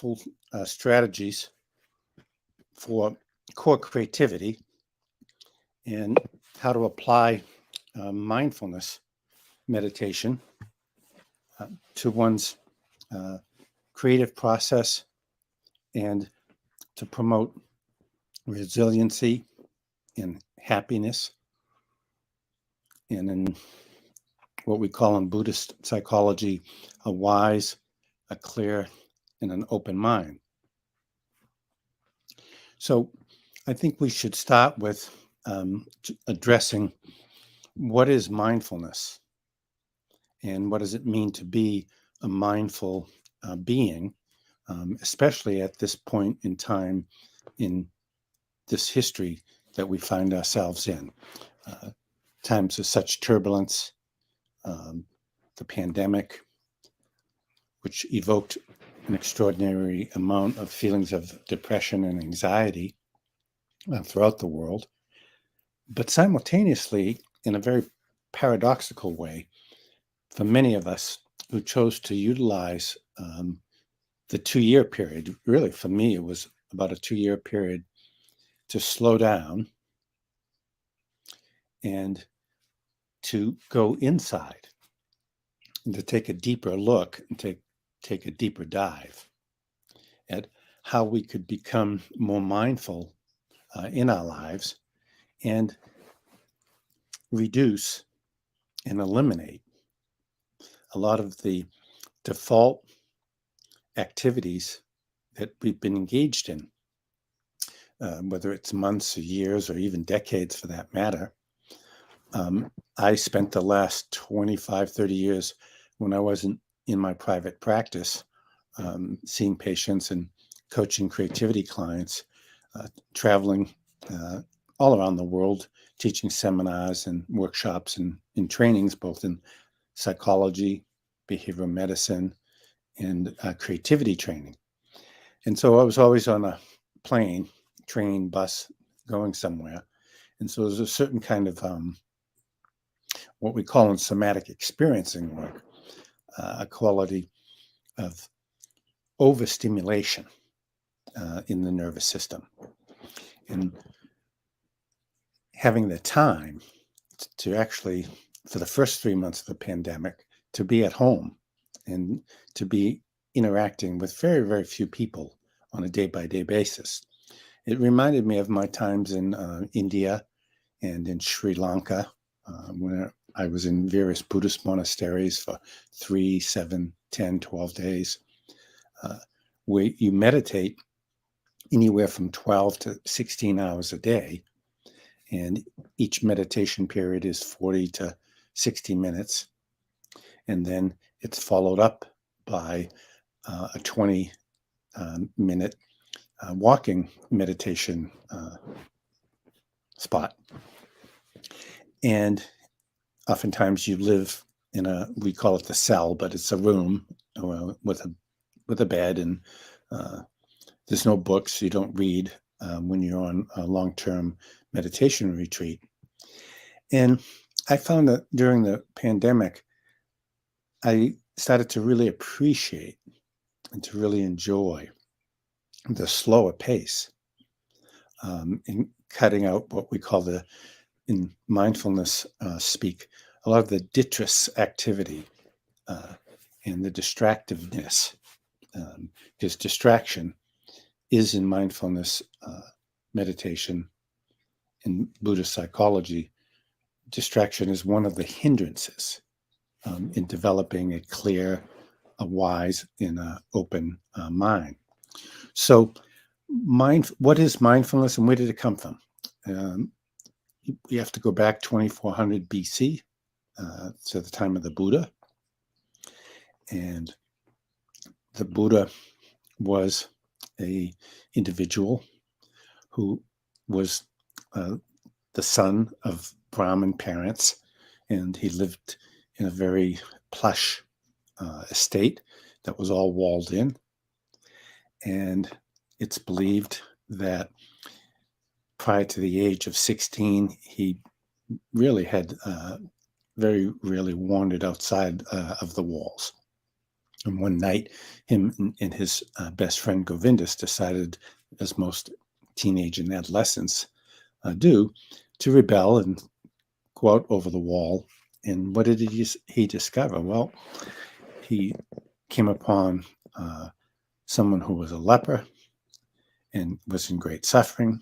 powerful strategies for core creativity and how to apply mindfulness meditation to one's creative process and to promote resiliency and happiness, and in what we call in Buddhist psychology, a wise, a clear, and an open mind. So I think we should start with addressing what is mindfulness and what does it mean to be a mindful being, especially at this point in time in this history that we find ourselves in. Times of such turbulence, the pandemic, which evoked an extraordinary amount of feelings of depression and anxiety throughout the world, but simultaneously, in a very paradoxical way, for many of us who chose to utilize the 2-year period, really for me, it was about a 2-year period to slow down and to go inside and to take a deeper look and take a deeper dive at how we could become more mindful in our lives and reduce and eliminate a lot of the default activities that we've been engaged in, whether it's months or years or even decades for that matter. I spent the last 25, 30 years when I wasn't in my private practice, seeing patients and coaching creativity clients, traveling all around the world, teaching seminars and workshops and trainings, both in psychology, behavioral medicine, and creativity training. And so I was always on a plane, train, bus, going somewhere. And so there's a certain kind of what we call in somatic experiencing work, a quality of overstimulation in the nervous system. And having the time to actually, for the first 3 months of the pandemic, to be at home and to be interacting with very, very few people on a day-by-day basis. It reminded me of my times in India and in Sri Lanka, where I was in various Buddhist monasteries for 3, 7, 10, 12 days, where you meditate anywhere from 12 to 16 hours a day. And each meditation period is 40 to 60 minutes. And then it's followed up by a 20-minute walking meditation spot. And oftentimes you live in we call it the cell, but it's a room with a bed, and there's no books. You don't read when you're on a long-term meditation retreat. And I found that during the pandemic, I started to really appreciate and to really enjoy the slower pace in cutting out what we call in mindfulness speak, a lot of the detritus activity and the distractiveness, because distraction is in mindfulness meditation in Buddhist psychology. Distraction is one of the hindrances in developing a clear, a wise, and an open mind. So what is mindfulness and where did it come from? We have to go back 2400 BC to the time of the Buddha. And the Buddha was an individual who was the son of Brahmin parents, and he lived in a very plush estate that was all walled in. And it's believed that prior to the age of 16, he really had very rarely wandered outside of the walls. And one night, him and his best friend Govindus decided, as most teenage and adolescents do, to rebel and go out over the wall. And what did he discover? Well, he came upon someone who was a leper and was in great suffering.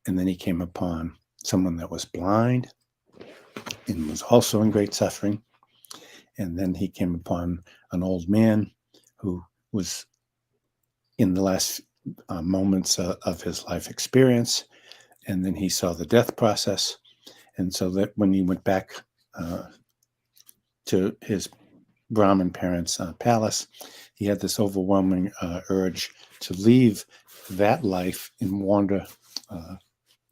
And then he came upon someone that was blind and was also in great suffering. And then he came upon an old man who was in the last moments of his life experience. And then he saw the death process. And so that when he went back to his Brahmin parents' palace, he had this overwhelming urge to leave that life and wander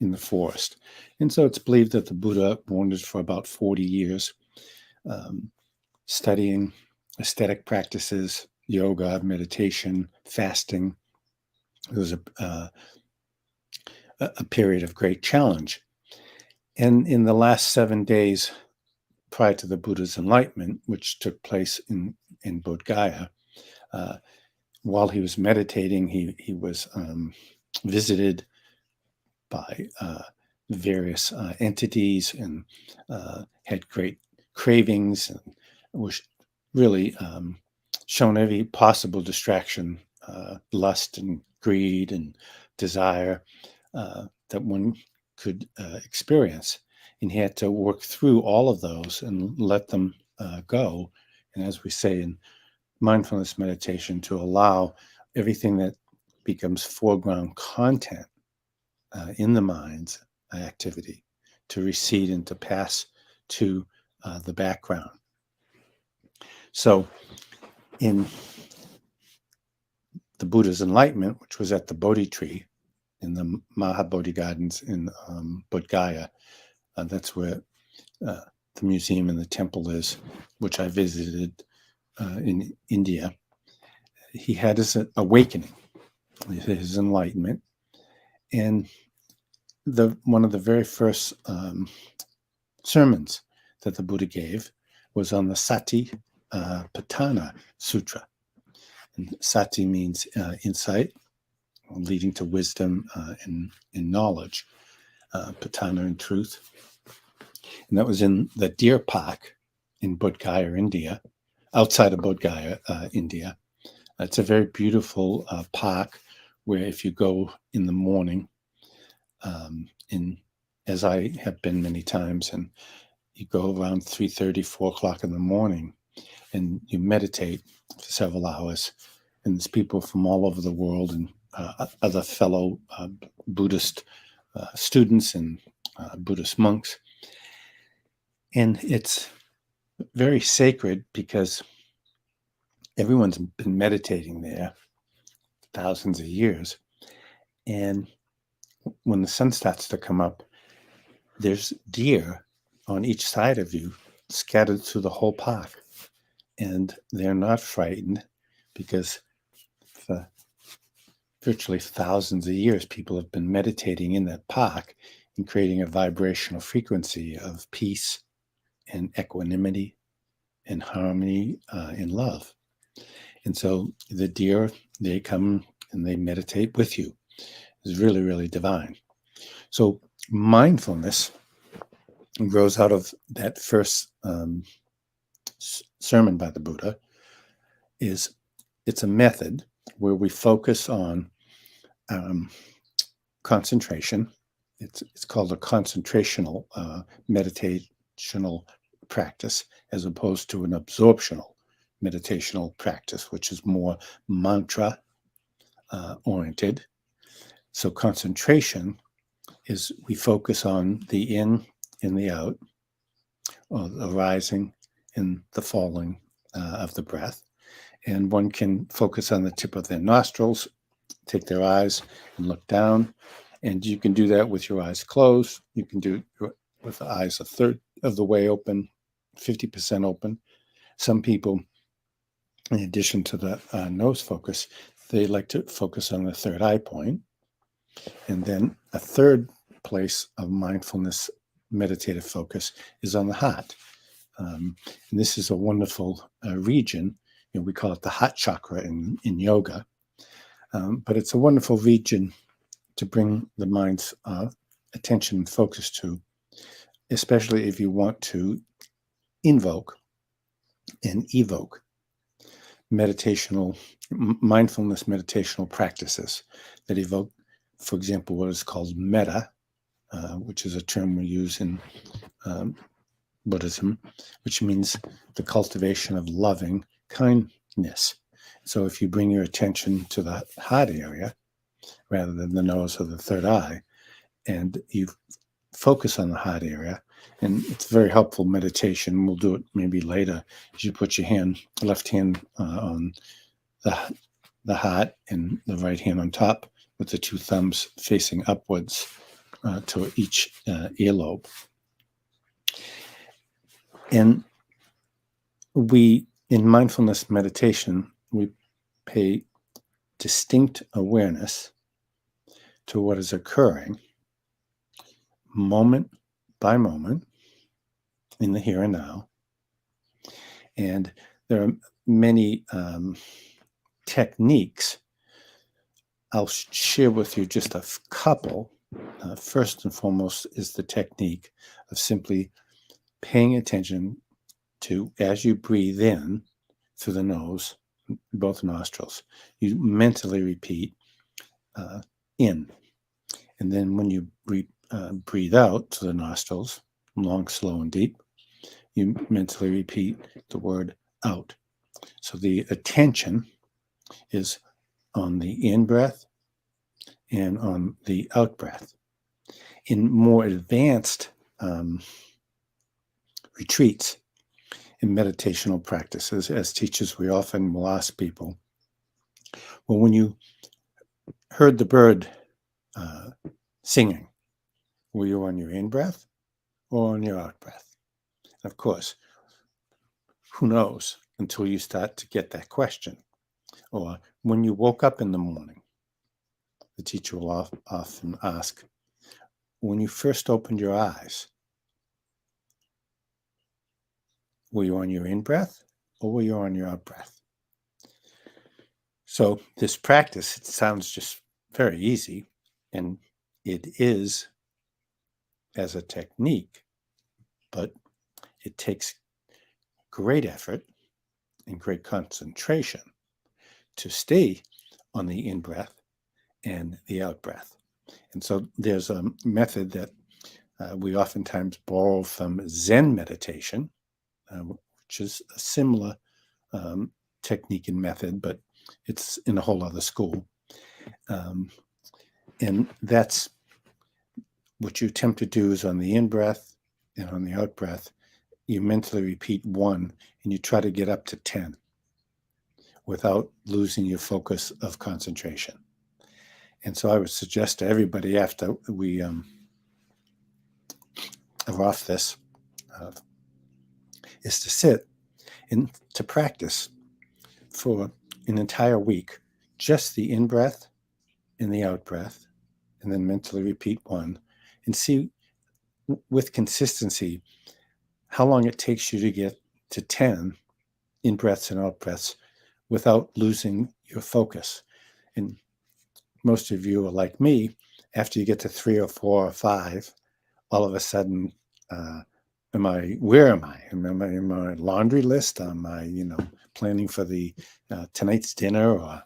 in the forest. And so it's believed that the Buddha wandered for about 40 years, studying aesthetic practices, yoga, meditation, fasting. It was a period of great challenge. And in the last 7 days prior to the Buddha's enlightenment, which took place in Bodh Gaya, while he was meditating, he was visited by various entities and had great cravings and was really shown every possible distraction, lust and greed and desire that one could experience. And he had to work through all of those and let them go. And as we say in mindfulness meditation, to allow everything that becomes foreground content in the mind's activity to recede and to pass to the background. So in the Buddha's enlightenment, which was at the Bodhi tree in the Mahabodhi Gardens in Bodh Gaya, that's where the museum and the temple is, which I visited in India. He had his awakening, his enlightenment, and one of the very first sermons that the Buddha gave was on the Sati Patthana Sutra. And Sati means insight, leading to wisdom and knowledge, Patthana and truth. And that was in the Deer Park in Bodh Gaya, India, outside of Bodh Gaya, India. It's a very beautiful park where if you go in the morning, as I have been many times, and you go around 3:30, 4 o'clock in the morning, and you meditate for several hours, and there's people from all over the world and other fellow Buddhist students and Buddhist monks. And it's very sacred because everyone's been meditating there thousands of years. And when the sun starts to come up, there's deer on each side of you scattered through the whole park. And they're not frightened because for virtually thousands of years, people have been meditating in that park and creating a vibrational frequency of peace and equanimity and harmony and love. And so the deer, they come and they meditate with you. It's really, really divine. So mindfulness grows out of that first sermon by the Buddha. It's a method where we focus on concentration. It's called a concentrational meditational practice, as opposed to an absorptional meditational practice, which is more mantra oriented. So concentration is we focus on the in and the out, or the rising and the falling of the breath. And one can focus on the tip of their nostrils, take their eyes and look down. And you can do that with your eyes closed. You can do it with the eyes a third of the way open, 50% open. Some people, in addition to the nose focus, they like to focus on the third eye point. And then a third place of mindfulness meditative focus is on the heart. And this is a wonderful region we call it the heart chakra in yoga. But it's a wonderful region to bring the mind's attention and focus to, especially if you want to invoke and evoke mindfulness meditational practices that evoke, for example, what is called metta, which is a term we use in Buddhism, which means the cultivation of loving kindness. So if you bring your attention to the heart area rather than the nose or the third eye, and you focus on the heart area, and it's very helpful meditation. We'll do it maybe later. As you put your left hand on the heart and the right hand on top, with the two thumbs facing upwards to each earlobe. And in mindfulness meditation, we pay distinct awareness to what is occurring moment by moment in the here and now. And there are many techniques. I'll share with you just a couple. First and foremost is the technique of simply paying attention to, as you breathe in through the nose, both nostrils, you mentally repeat in. And then when you breathe out to the nostrils, long, slow, and deep, you mentally repeat the word out. So the attention is on the in-breath and on the out-breath. In more advanced retreats, in meditational practices, as teachers, we often will ask people, well, when you heard the bird singing, were you on your in-breath or on your out-breath? Of course, who knows until you start to get that question. Or when you woke up in the morning, the teacher will often ask, when you first opened your eyes, were you on your in-breath or were you on your out-breath? So this practice, it sounds just very easy, and it is as a technique, but it takes great effort and great concentration to stay on the in-breath and the out-breath. And so there's a method that we oftentimes borrow from Zen meditation, which is a similar technique and method, but it's in a whole other school. And that's what you attempt to do is on the in-breath and on the out-breath, you mentally repeat 1 and you try to get up to 10 without losing your focus of concentration. And so I would suggest to everybody after we are off this is to sit and to practice for an entire week, just the in-breath and the out-breath, and then mentally repeat 1 and see with consistency how long it takes you to get to 10 in-breaths and out-breaths without losing your focus. And most of you are like me, after you get to 3 or 4 or 5, all of a sudden, where am I? Am I in my laundry list? Am I, planning for the tonight's dinner or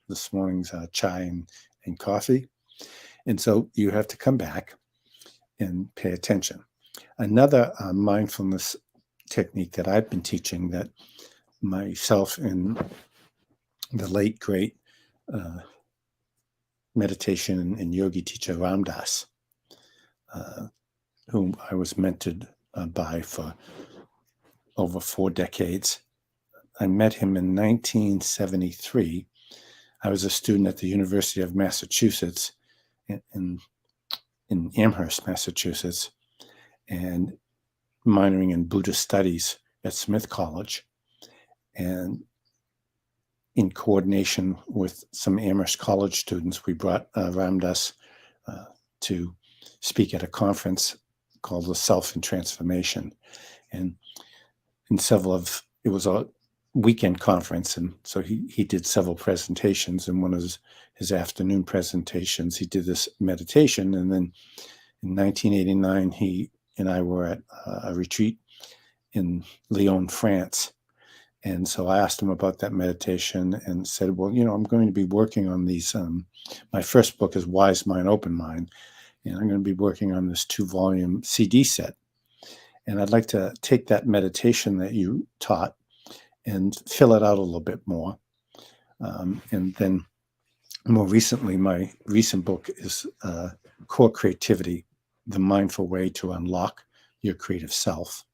this morning's chai and coffee? And so you have to come back and pay attention. Another mindfulness technique that I've been teaching that myself and the late, great meditation and yogi teacher Ramdas, whom I was mentored by for over 4 decades. I met him in 1973. I was a student at the University of Massachusetts in Amherst, Massachusetts, and minoring in Buddhist studies at Smith College. And in coordination with some Amherst College students, we brought Ramdas to speak at a conference called the Self and Transformation. And in it was weekend conference, and so he did several presentations. And one of his afternoon presentations, he did this meditation. And then in 1989, he and I were at a retreat in Lyon, France. And so I asked him about that meditation and said, well, I'm going to be working on these. My first book is Wise Mind, Open Mind, and I'm going to be working on this 2-volume CD set. And I'd like to take that meditation that you taught and fill it out a little bit more. And then more recently, my recent book is Core Creativity, The Mindful Way to Unlock Your Creative Self,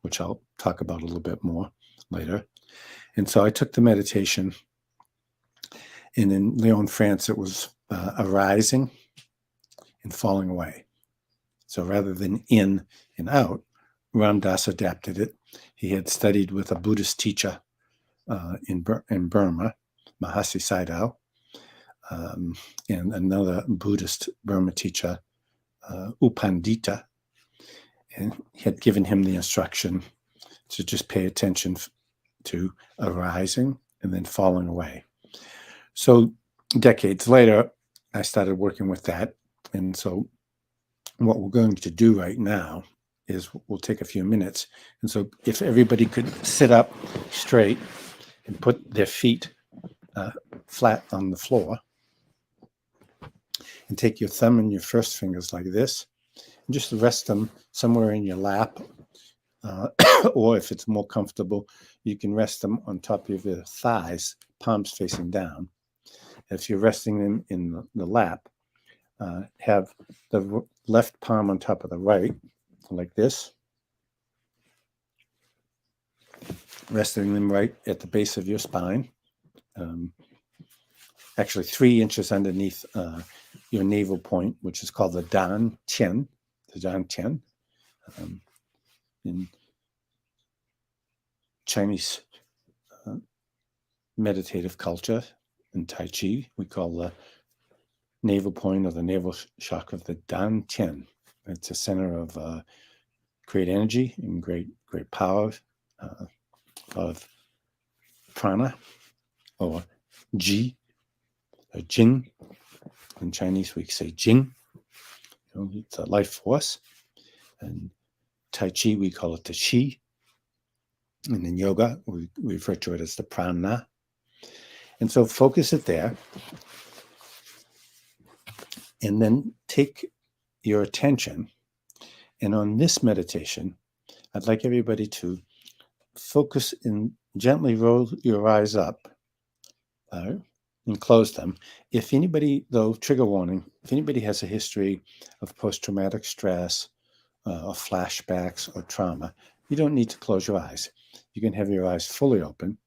which I'll talk about a little bit more later. And so I took the meditation, and in Lyon, France, it was arising and falling away. So rather than in and out, Ram Dass adapted it. He had studied with a Buddhist teacher in Burma, Mahasi Sayadaw, and another Buddhist Burma teacher, U Pandita, and he had given him the instruction to just pay attention to arising and then falling away. So decades later, I started working with that. And so what we're going to do right now is we'll take a few minutes. And so if everybody could sit up straight and put their feet flat on the floor, and take your thumb and your first fingers like this, and just rest them somewhere in your lap, or if it's more comfortable, you can rest them on top of your thighs, palms facing down. If you're resting them in the lap, have the left palm on top of the right, like this, resting them right at the base of your spine, actually 3 inches underneath your navel point, which is called the Dan Tian, in Chinese meditative culture. In Tai Chi, we call the navel point or the navel chakra the Dan Tian. It's a center of great energy and great power, of prana or ji or jing. In Chinese, we say jing. It's a life force. And Tai Chi, we call it the Qi. And in yoga, we refer to it as the prana. And so focus it there. And then take your attention. And on this meditation, I'd like everybody to focus and gently roll your eyes up and close them. If anybody, though, trigger warning, if anybody has a history of post-traumatic stress or flashbacks or trauma, you don't need to close your eyes. You can have your eyes fully open.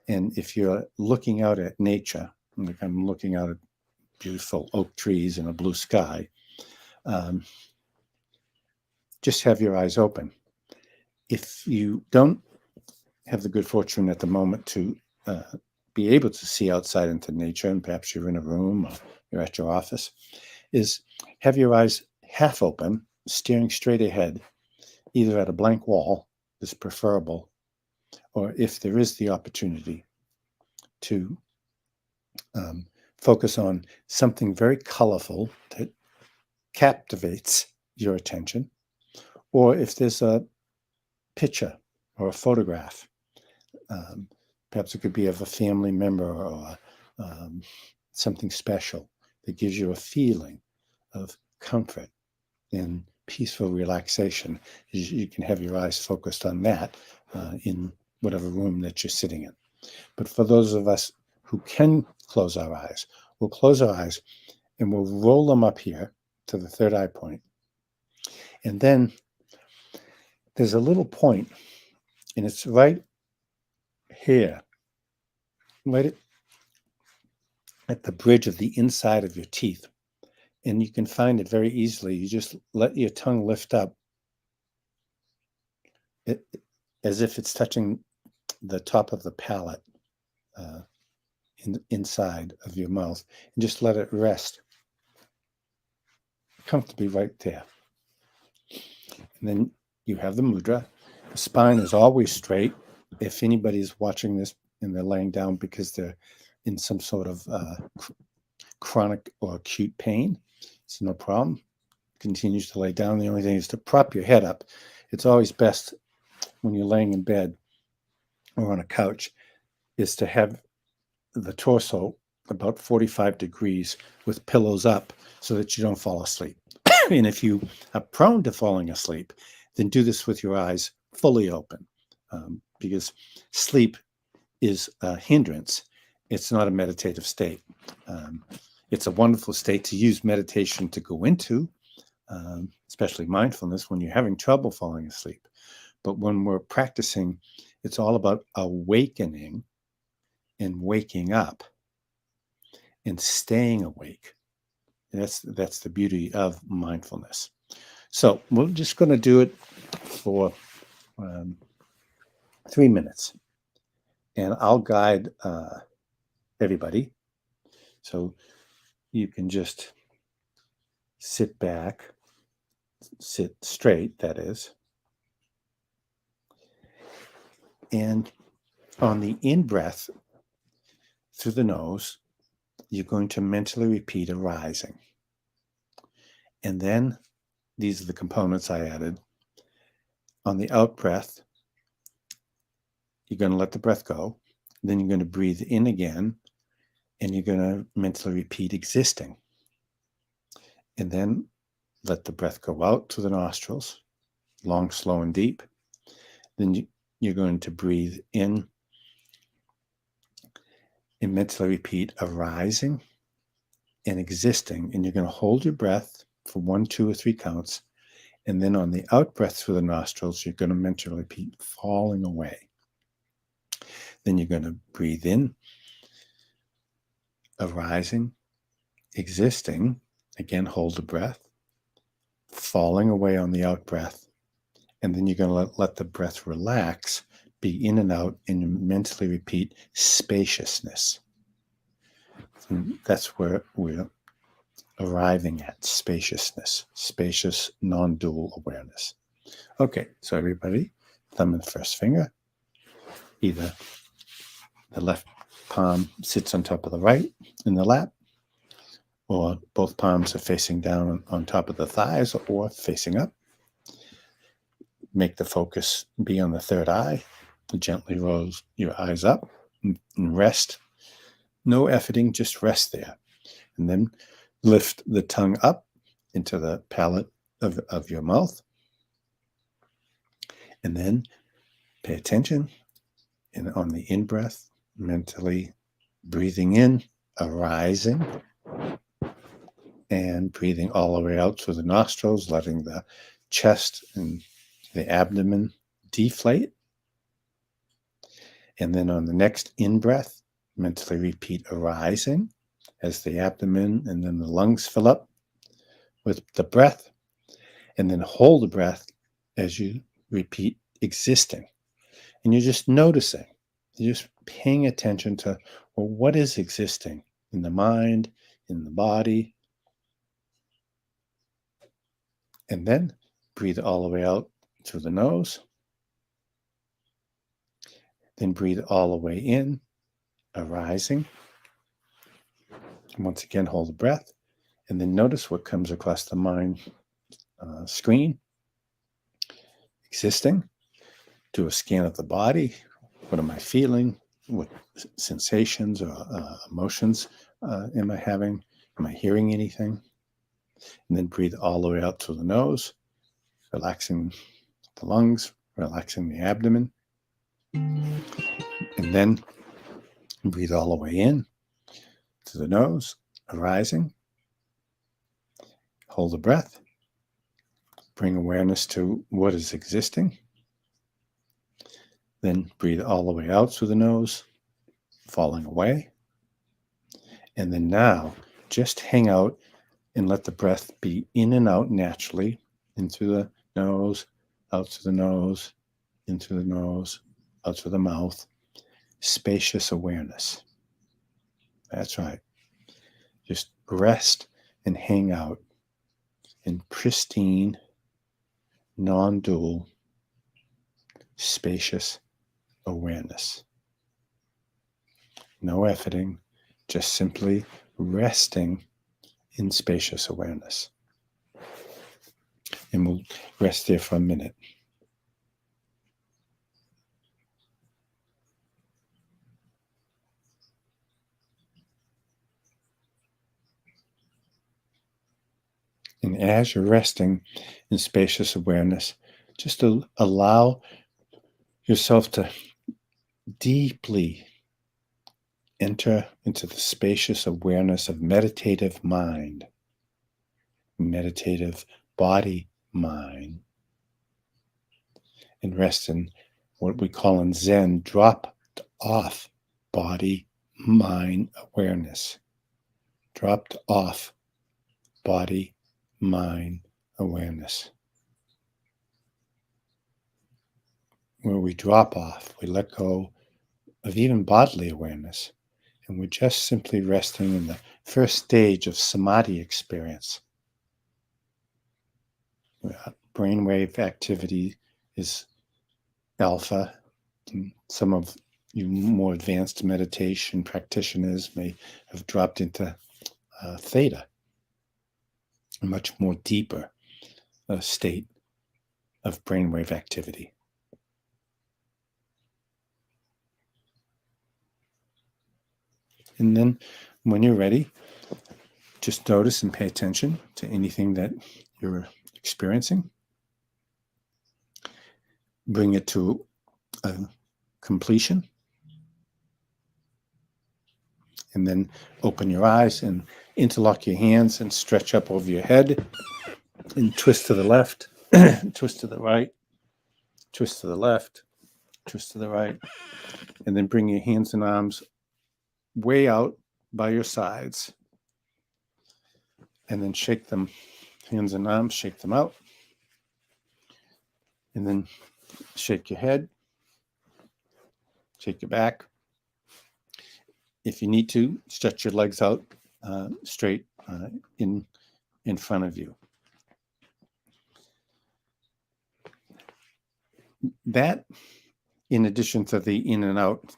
And if you're looking out at nature, like I'm looking out at beautiful oak trees and a blue sky, just have your eyes open. If you don't have the good fortune at the moment to be able to see outside into nature, and perhaps you're in a room or you're at your office, is have your eyes half open, staring straight ahead, either at a blank wall, is preferable, or if there is the opportunity to focus on something very colorful that captivates your attention, or if there's a picture or a photograph, perhaps it could be of a family member or something special that gives you a feeling of comfort and peaceful relaxation. You can have your eyes focused on that in whatever room that you're sitting in. But for those of us who can close our eyes, we'll close our eyes and we'll roll them up here to the third eye point. And then there's a little point, and it's right here, right at the bridge of the inside of your teeth. And you can find it very easily. You just let your tongue lift up as if it's touching the top of the palate inside of your mouth, and just let it rest comfortably right there. And then you have the mudra. The spine is always straight. If anybody's watching this and they're laying down because they're in some sort of chronic or acute pain, it's no problem. Continues to lay down. The only thing is to prop your head up. It's always best when you're laying in bed or on a couch is to have the torso about 45 degrees with pillows up so that you don't fall asleep. And if you are prone to falling asleep, then do this with your eyes fully open, because sleep is a hindrance. It's not a meditative state. It's a wonderful state to use meditation to go into, especially mindfulness when you're having trouble falling asleep. But when we're practicing, it's all about awakening and waking up and staying awake. And that's the beauty of mindfulness. So we're just going to do it for 3 minutes, and I'll guide everybody. So you can just sit back, sit straight, that is. And on the in-breath through the nose, you're going to mentally repeat arising. And then these are the components I added. On the out-breath, you're going to let the breath go. Then you're going to breathe in again, and you're going to mentally repeat existing. And then let the breath go out through the nostrils, long, slow, and deep. Then you're going to breathe in and mentally repeat arising and existing. And you're going to hold your breath for 1, 2, or 3 counts. And then on the out breath through the nostrils, you're going to mentally repeat falling away. Then you're going to breathe in, arising, existing. Again, hold the breath, falling away on the out breath. And then you're going to let the breath relax, be in and out, and you mentally repeat spaciousness. And that's where we're arriving at, spaciousness, spacious, non-dual awareness. Okay, so everybody, thumb and first finger. Either the left palm sits on top of the right in the lap, or both palms are facing down on top of the thighs or facing up. Make the focus be on the third eye. Gently roll your eyes up and rest. No efforting, just rest there. And then lift the tongue up into the palate of your mouth. And then pay attention on the in-breath, mentally breathing in, arising, and breathing all the way out through the nostrils, letting the chest and the abdomen deflate. And then on the next in-breath, mentally repeat arising as the abdomen and then the lungs fill up with the breath. And then hold the breath as you repeat existing. And you're just noticing, you're just paying attention to, well, what is existing in the mind, in the body? And then breathe all the way out through the nose. Then breathe all the way in, arising. And once again, hold the breath. And then notice what comes across the mind screen. Existing. Do a scan of the body. What am I feeling? What sensations or emotions am I having? Am I hearing anything? And then breathe all the way out through the nose, relaxing the lungs, relaxing the abdomen. And then breathe all the way in to the nose, arising. Hold the breath. Bring awareness to what is existing. Then breathe all the way out through the nose, falling away. And then now just hang out and let the breath be in and out naturally, in through the nose, out through the nose, in through the nose, out through the mouth. Spacious awareness. That's right. Just rest and hang out in pristine, non-dual, spacious awareness. No efforting, just simply resting in spacious awareness. And we'll rest there for a minute. And as you're resting in spacious awareness, just to allow yourself to deeply enter into the spacious awareness of meditative mind, meditative body, mind, and rest in what we call in Zen, dropped off body, mind awareness. Dropped off body, mind awareness. Where we drop off, we let go of even bodily awareness, and we're just simply resting in the first stage of samadhi experience. Brainwave activity is alpha. And some of you more advanced meditation practitioners may have dropped into theta, a much more deeper state of brainwave activity. And then when you're ready, just notice and pay attention to anything that you're experiencing. Bring it to a completion. And then open your eyes and interlock your hands and stretch up over your head and twist to the left, twist to the right, twist to the left, twist to the right. And then bring your hands and arms way out by your sides. And then shake them, hands and arms, shake them out. And then shake your head, shake your back. If you need to, stretch your legs out straight in front of you. That, in addition to the in and out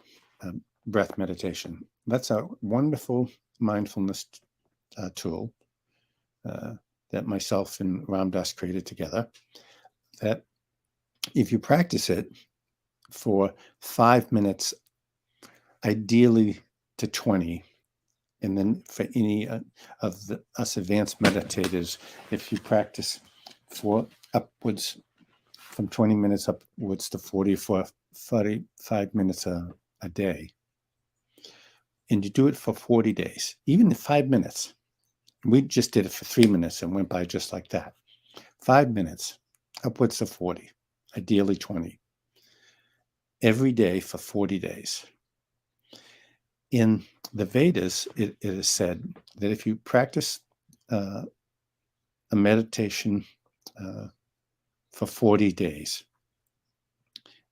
breath meditation, that's a wonderful mindfulness tool that myself and Ram Dass created together, that if you practice it for 5 minutes, ideally to 20, and then for any of us advanced meditators, if you practice for upwards from 20 minutes upwards to 45 minutes a day, and you do it for 40 days, even 5 minutes. We just did it for 3 minutes and went by just like that. 5 minutes, upwards to 40, ideally 20, every day for 40 days. In the Vedas, it is said that if you practice a meditation for 40 days,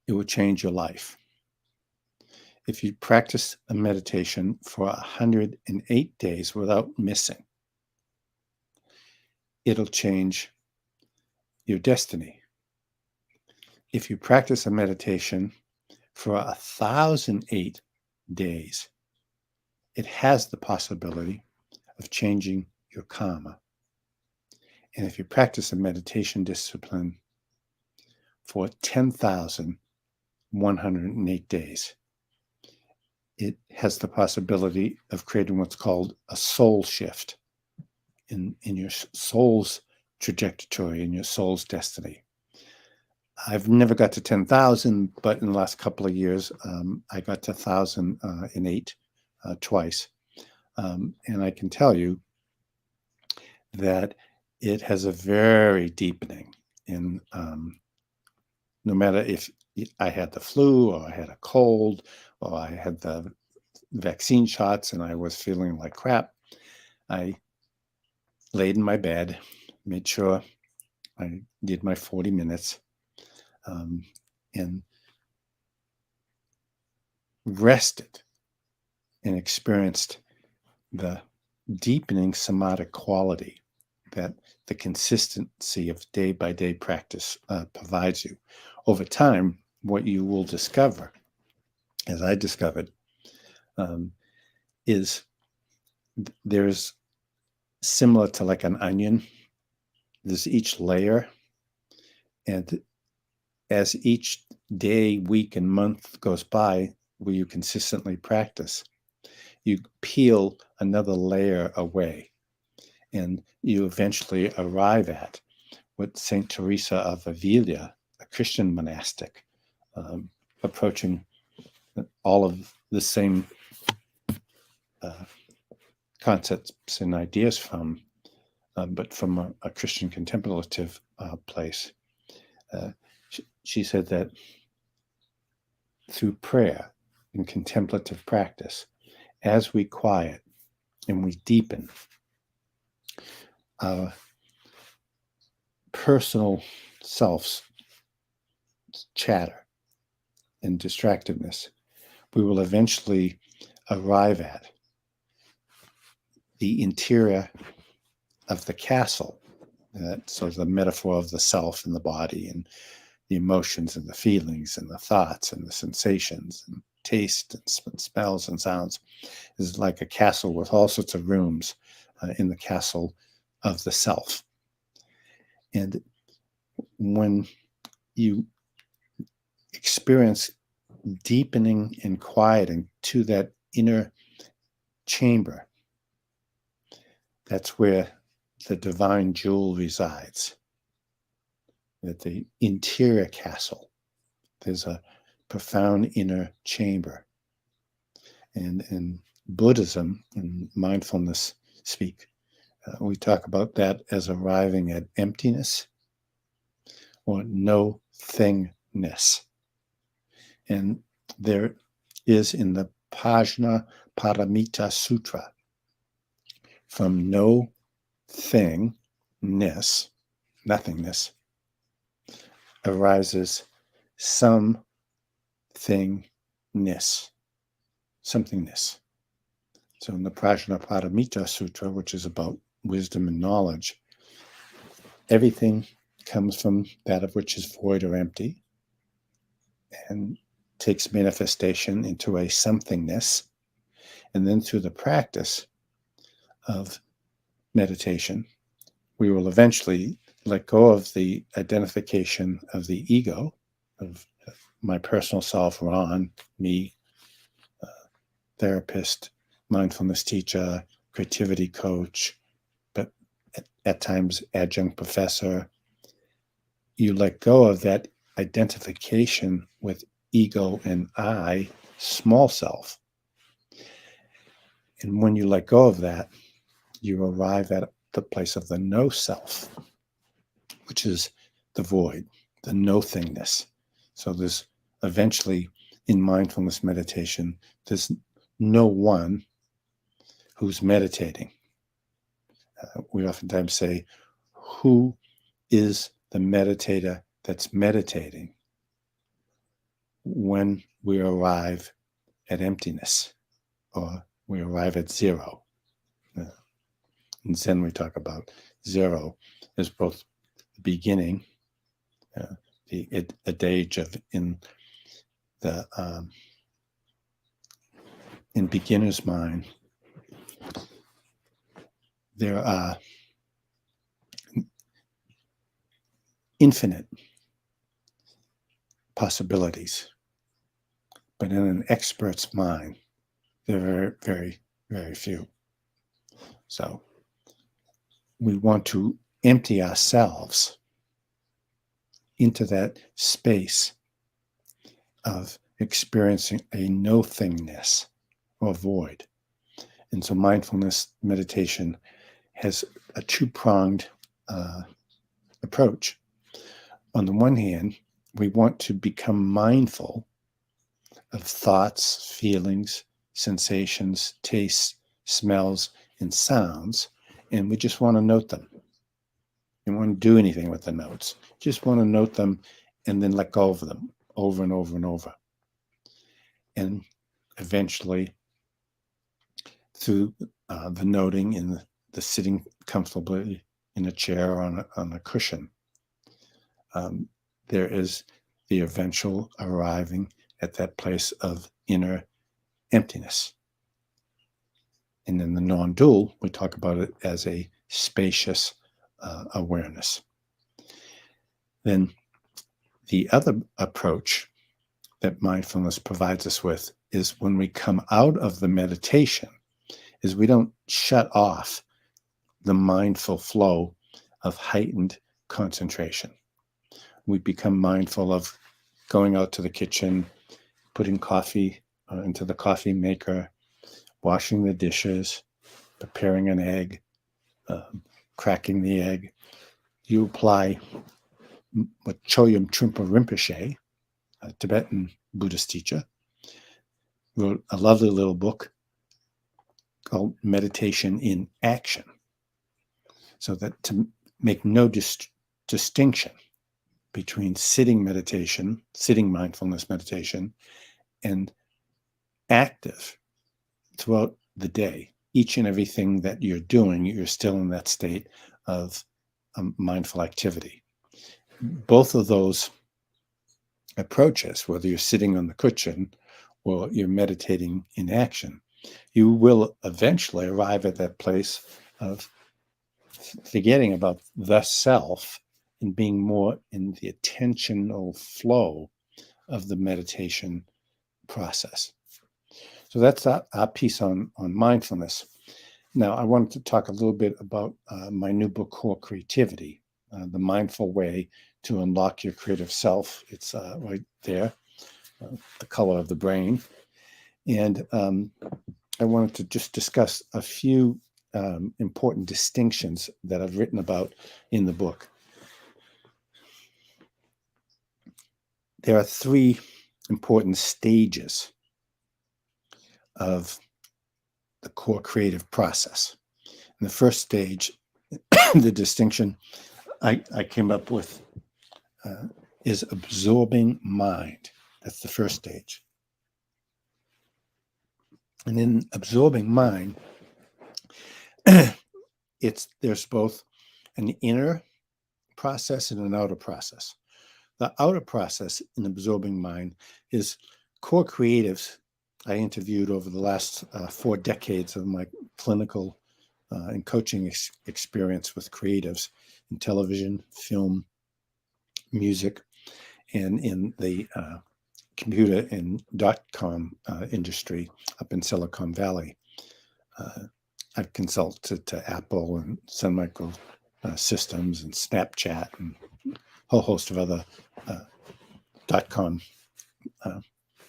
it will change your life. If you practice a meditation for 108 days without missing, it'll change your destiny. If you practice a meditation for 1,008 days, it has the possibility of changing your karma. And if you practice a meditation discipline for 10,108 days, it has the possibility of creating what's called a soul shift in your soul's trajectory, in your soul's destiny. I've never got to 10,000, but in the last couple of years, I got to 1,008 twice. And I can tell you that it has a very deepening in, no matter if I had the flu or I had a cold or I had the vaccine shots and I was feeling like crap, I laid in my bed, made sure I did my 40 minutes, and rested and experienced the deepening somatic quality that the consistency of day-by-day practice provides you. Over time, what you will discover as I discovered, um, is there's similar to like an onion. There's each layer, and as each day, week, and month goes by, where you consistently practice, you peel another layer away, and you eventually arrive at what Saint Teresa of Avila, a Christian monastic, um, approaching all of the same concepts and ideas from, but from a Christian contemplative place. She said that through prayer and contemplative practice, as we quiet and we deepen our personal self's chatter and distractedness, we will eventually arrive at the interior of the castle. That's sort of the metaphor of the self and the body and the emotions and the feelings and the thoughts and the sensations and taste and smells and sounds is like a castle with all sorts of rooms in the castle of the self. And when you experience deepening and quieting to that inner chamber, that's where the divine jewel resides. At the interior castle, there's a profound inner chamber. And in Buddhism and mindfulness speak, we talk about that as arriving at emptiness or no thingness. And there is in the Pajna Paramita Sutra, from no thingness, nothingness, arises somethingness, somethingness. So in the Prajnaparamita Sutra, which is about wisdom and knowledge, everything comes from that of which is void or empty and takes manifestation into a somethingness. And then through the practice of meditation, we will eventually let go of the identification of the ego, of my personal self, Ron, me, therapist, mindfulness teacher, creativity coach, but at times adjunct professor. You let go of that identification with ego and I, small self. And when you let go of that, you arrive at the place of the no self, which is the void, the no thingness. So there's eventually in mindfulness meditation, there's no one who's meditating. We oftentimes say, who is the meditator that's meditating when we arrive at emptiness or we arrive at zero? In Zen, we talk about zero as both the beginning, the adage of in beginner's mind, there are infinite possibilities, but in an expert's mind, there are very, very few. So we want to empty ourselves into that space of experiencing a no thingness or void. And so mindfulness meditation has a two-pronged approach. On the one hand, we want to become mindful of thoughts, feelings, sensations, tastes, smells, and sounds, and we just want to note them. You don't want to do anything with the notes. Just want to note them and then let go of them over and over and over. And eventually, through the noting and the sitting comfortably in a chair or on a cushion, there is the eventual arriving at that place of inner emptiness. And in the non-dual, we talk about it as a spacious awareness. Then the other approach that mindfulness provides us with is when we come out of the meditation, is we don't shut off the mindful flow of heightened concentration. We become mindful of going out to the kitchen, putting coffee into the coffee maker, washing the dishes, preparing an egg, cracking the egg. You apply what Chogyam Trungpa Rinpoche, a Tibetan Buddhist teacher, wrote a lovely little book called Meditation in Action. So that to make no distinction between sitting meditation, sitting mindfulness meditation, and active throughout the day. Each and everything that you're doing, you're still in that state of mindful activity. Both of those approaches, whether you're sitting on the cushion or you're meditating in action, you will eventually arrive at that place of forgetting about the self and being more in the attentional flow of the meditation process. So that's our piece on mindfulness. Now, I wanted to talk a little bit about my new book, Core Creativity, The Mindful Way to Unlock Your Creative Self. It's right there, the color of the brain. And I wanted to just discuss a few important distinctions that I've written about in the book. There are three important stages of the core creative process. In the first stage, the distinction I came up with is absorbing mind. That's the first stage. And in absorbing mind, there's both an inner process and an outer process. The outer process in absorbing mind is core creatives I interviewed over the last 4 decades of my clinical and coaching experience with creatives in television, film, music, and in the computer and .com industry up in Silicon Valley. I've consulted to Apple and Sun Micro Systems and Snapchat and a whole host of other .com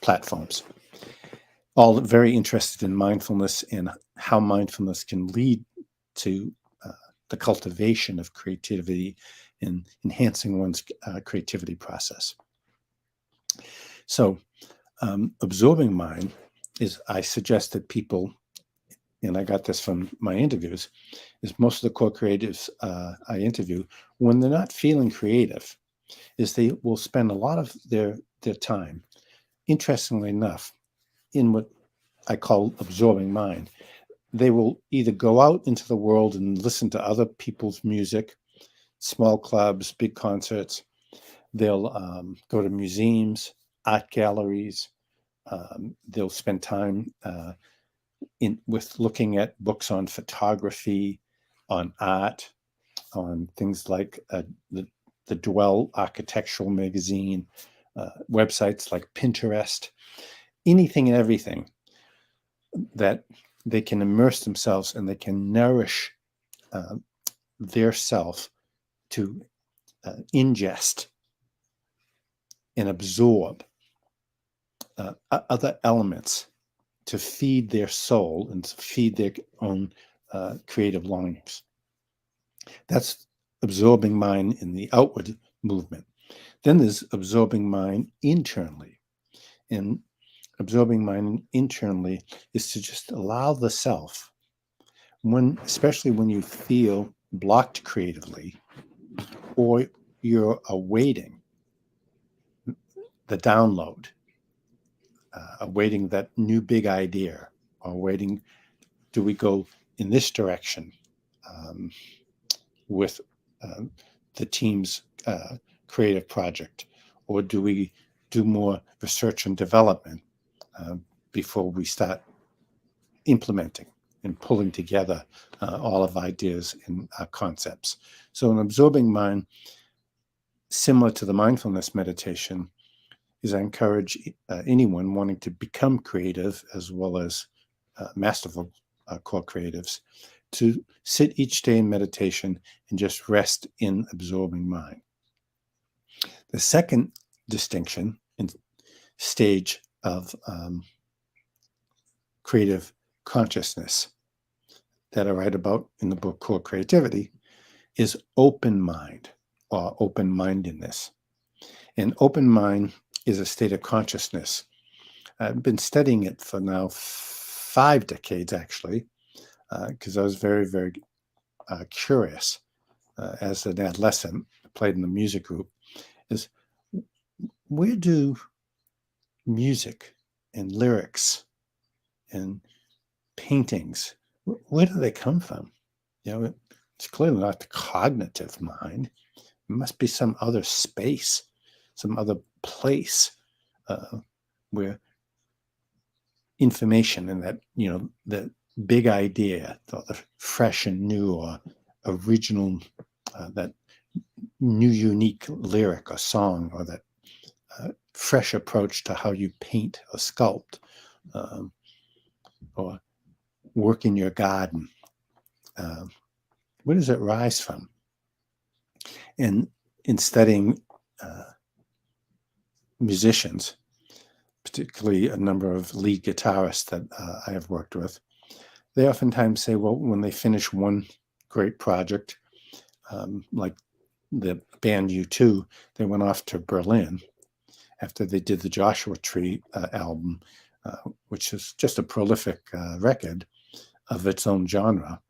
platforms. All very interested in mindfulness and how mindfulness can lead to the cultivation of creativity and enhancing one's creativity process. So absorbing mind is, I suggest that people, and I got this from my interviews, is most of the core creatives I interview, when they're not feeling creative, is they will spend a lot of their time, interestingly enough, in what I call absorbing mind. They will either go out into the world and listen to other people's music, small clubs, big concerts. They'll go to museums, art galleries. They'll spend time with looking at books on photography, on art, on things like the Dwell Architectural Magazine, websites like Pinterest, anything and everything that they can immerse themselves and they can nourish their self to ingest and absorb other elements to feed their soul and to feed their own creative longings. That's absorbing mind in the outward movement. Then there's absorbing mind internally. And absorbing mind internally is to just allow the self, especially when you feel blocked creatively, or you're awaiting the download, awaiting that new big idea, or waiting, do we go in this direction with the team's creative project, or do we do more research and development before we start implementing and pulling together all of ideas and concepts. So an absorbing mind, similar to the mindfulness meditation, is I encourage anyone wanting to become creative as well as masterful core creatives to sit each day in meditation and just rest in absorbing mind. The second distinction and stage of creative consciousness that I write about in the book Core Creativity is open mind or open-mindedness. And open mind is a state of consciousness. I've been studying it for now 5 decades, actually, because I was very, very curious as an adolescent. I played in the music group. Is where do music and lyrics and paintings, where do they come from? It's clearly not the cognitive mind. It must be some other space, some other place where information and that, the big idea, the fresh and new or original, that new unique lyric or song, or that fresh approach to how you paint or sculpt, or work in your garden. Where does it rise from? And in studying musicians, particularly a number of lead guitarists that I have worked with, they oftentimes say, well, when they finish one great project, like the band U2, they went off to Berlin after they did the Joshua Tree album, which is just a prolific record of its own genre.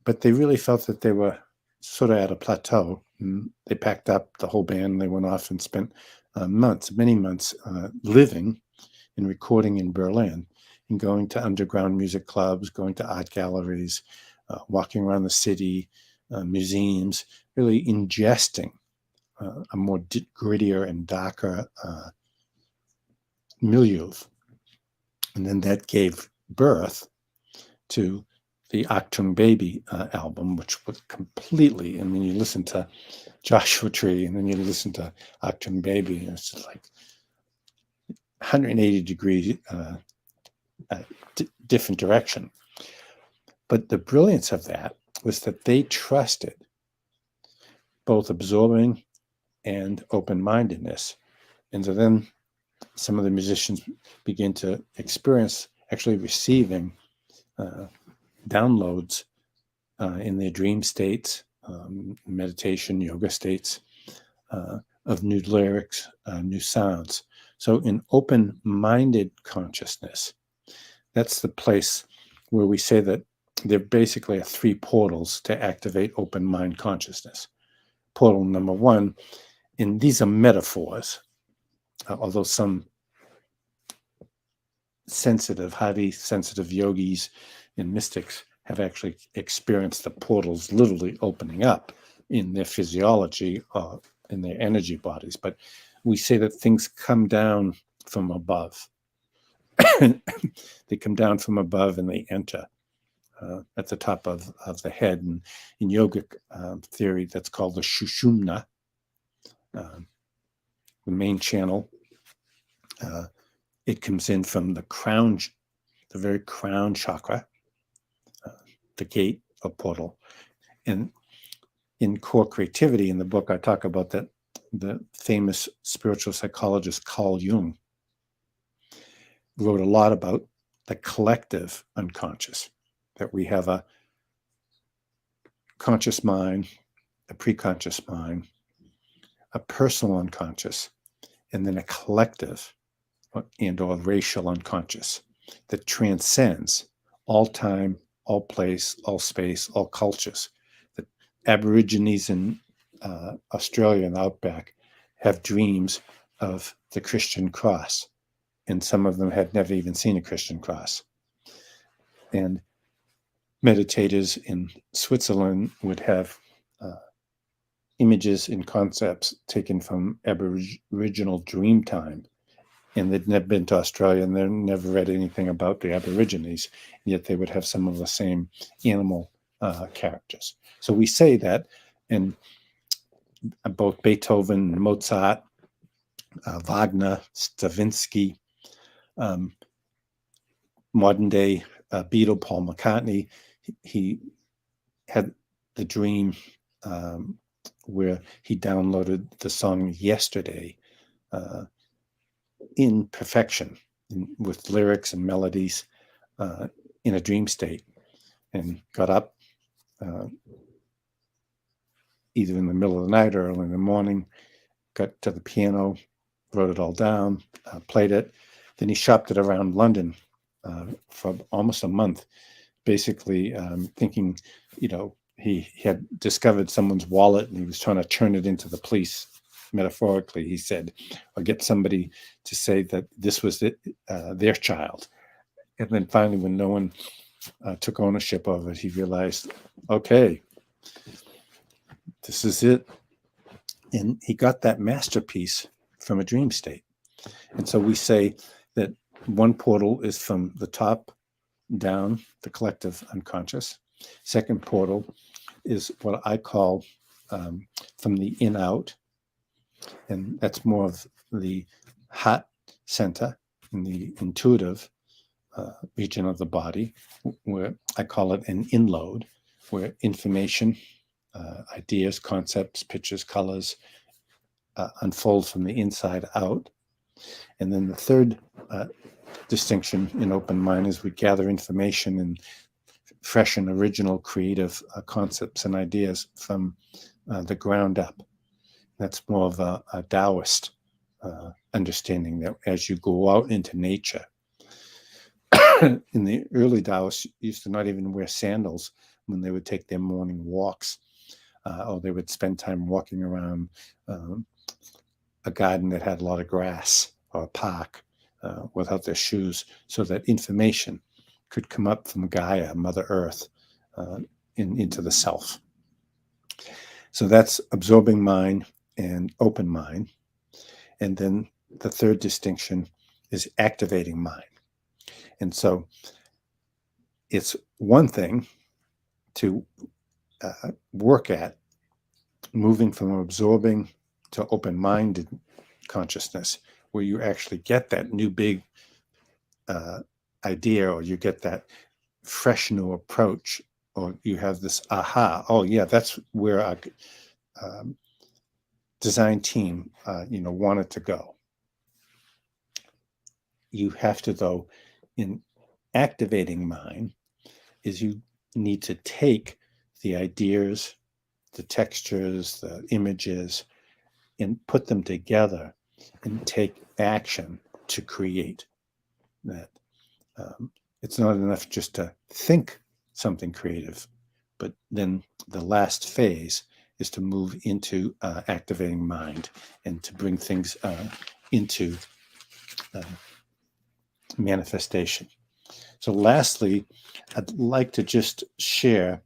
But they really felt that they were sort of at a plateau. And they packed up the whole band. They went off and spent many months living and recording in Berlin and going to underground music clubs, going to art galleries, walking around the city, museums, really ingesting a more grittier and darker milieu. And then that gave birth to the Achtung Baby album, which was completely, and when you listen to Joshua Tree and then you listen to Achtung Baby, it's just like 180 degrees different direction. But the brilliance of that was that they trusted both absorbing and open-mindedness. And so then some of the musicians begin to experience actually receiving downloads in their dream states, meditation, yoga states, of new lyrics, new sounds. So in open-minded consciousness, that's the place where we say that there basically are 3 portals to activate open mind consciousness. Portal number 1, and these are metaphors, although some highly sensitive yogis and mystics have actually experienced the portals literally opening up in their physiology, in their energy bodies. But we say that things come down from above. They come down from above and they enter at the top of the head. And in yogic theory, that's called the Shushumna, the main channel. It comes in from the crown, the very crown chakra, the gate or portal. And in Core Creativity, in the book, I talk about that the famous spiritual psychologist Carl Jung wrote a lot about the collective unconscious, that we have a conscious mind, a preconscious mind, a personal unconscious, and then a collective and or racial unconscious that transcends all time, all place, all space, all cultures. The Aborigines in Australia and the Outback have dreams of the Christian cross, and some of them had never even seen a Christian cross. And meditators in Switzerland would have images and concepts taken from Aboriginal dream time and they'd never been to Australia, and they never read anything about the Aborigines, and yet they would have some of the same animal characters. So we say that, and both Beethoven, Mozart, Wagner, Stravinsky, modern day Beatle, Paul McCartney, he had the dream where he downloaded the song Yesterday in perfection, with lyrics and melodies in a dream state, and got up either in the middle of the night or early in the morning, got to the piano, wrote it all down, played it. Then he shopped it around London for almost a month, basically thinking, he had discovered someone's wallet and he was trying to turn it into the police, metaphorically, he said, or get somebody to say that this was their child. And then finally, when no one took ownership of it, he realized, okay, this is it. And he got that masterpiece from a dream state. And so we say that one portal is from the top down, the collective unconscious. Second portal is what I call from the in out. And that's more of the heart center in the intuitive region of the body, where I call it an inload, where information, ideas, concepts, pictures, colors unfold from the inside out. And then the third distinction in open mind is we gather information and fresh and original creative concepts and ideas from the ground up. That's more of a Taoist understanding, that as you go out into nature, in the early Taoists used to not even wear sandals when they would take their morning walks, or they would spend time walking around a garden that had a lot of grass, or a park, without their shoes, so that information could come up from Gaia, Mother Earth, into the self. So that's absorbing mind and open mind. And then the third distinction is activating mind. And so it's one thing to work at moving from absorbing to open-minded consciousness, where you actually get that new big idea, or you get that fresh new approach, or you have this aha, oh yeah, that's where our design team wanted to go. You have to, though, in activating mind, is you need to take the ideas, the textures, the images, and put them together and take action to create that. It's not enough just to think something creative, but then the last phase is to move into activating mind and to bring things into manifestation. So lastly, I'd like to just share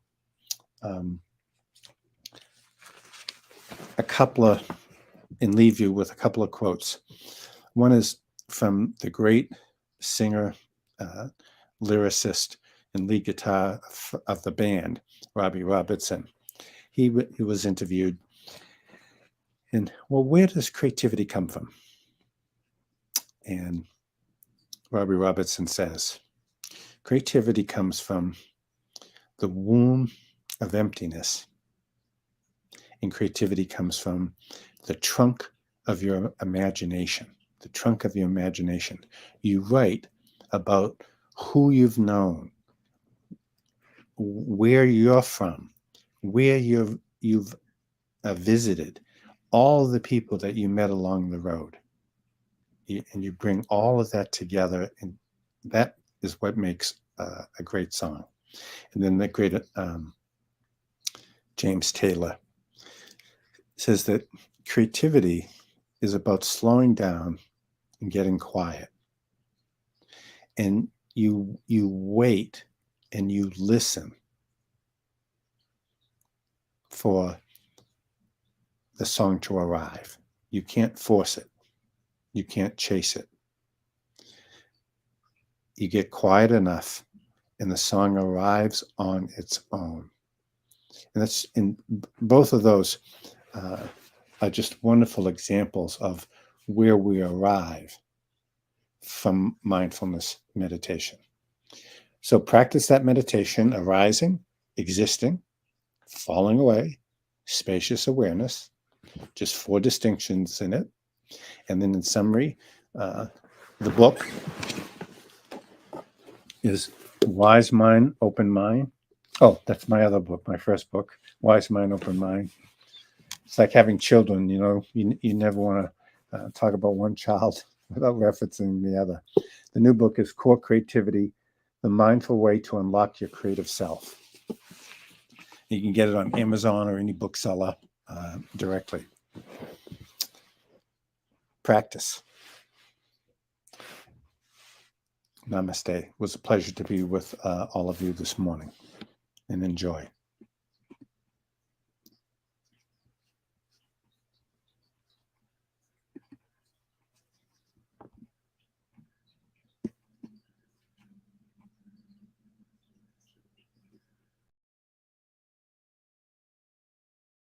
a couple of, and leave you with a couple of quotes. One is from the great singer, lyricist, and lead guitar of the band, Robbie Robertson. He was interviewed, and, well, where does creativity come from? And Robbie Robertson says, creativity comes from the womb of emptiness, and creativity comes from the trunk of your imagination. The trunk of your imagination. You write about who you've known, where you're from, where you've visited, all the people that you met along the road. And you bring all of that together, and that is what makes a great song. And then the great James Taylor says that creativity is about slowing down and getting quiet. And you wait and you listen for the song to arrive. You can't force it. You can't chase it. you get quiet enough and the song arrives on its own. And that's in both of those are just wonderful examples of where we arrive from mindfulness meditation. So practice that meditation: arising, existing, falling away, spacious awareness, just 4 distinctions in it. And then in summary, the book is Wise Mind, Open Mind. Oh, that's my other book, my first book, Wise Mind, Open Mind. It's like having children, you never want to talk about one child without referencing the other. The new book is Core Creativity, The Mindful Way to Unlock Your Creative Self. You can get it on Amazon or any bookseller directly. Practice. Namaste. It was a pleasure to be with all of you this morning, and enjoy.